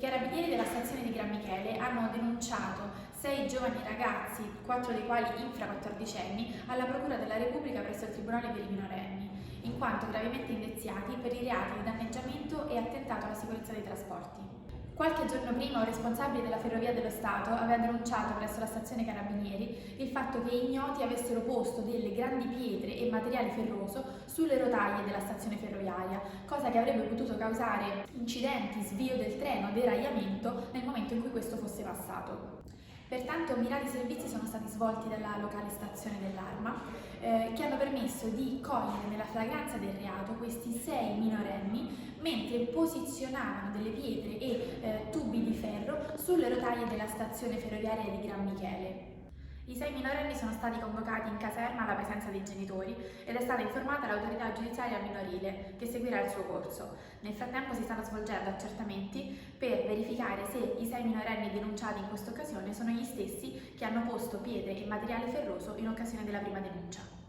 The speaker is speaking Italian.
carabinieri della stazione di Gran Michele hanno denunciato 6 giovani ragazzi, 4 dei quali infra 14 anni, alla Procura della Repubblica presso il Tribunale per i minorenni, in quanto gravemente indeziati per i reati di danneggiamento e attentato alla sicurezza dei trasporti. Qualche giorno prima un responsabile della Ferrovia dello Stato aveva denunciato presso la stazione Carabinieri il fatto che ignoti avessero posto delle grandi pietre e materiale ferroso sulle rotaie della stazione ferroviaria, cosa che avrebbe potuto causare incidenti, svio del treno, deragliamento nel momento in cui questo fosse passato. Pertanto mirati servizi sono stati svolti dalla locale stazione dell'Arma che hanno permesso di cogliere nella flagranza del reato questi 6 minorenni mentre posizionavano delle pietre e tubi di ferro sulle rotaie della stazione ferroviaria di Gran Michele. I 6 minorenni sono stati convocati in caserma alla presenza dei genitori ed è stata informata l'autorità giudiziaria minorile che seguirà il suo corso. Nel frattempo si stanno svolgendo accertamenti per verificare se i 6 minorenni denunciati in questa occasione sono gli stessi che hanno posto pietre e materiale ferroso in occasione della prima denuncia.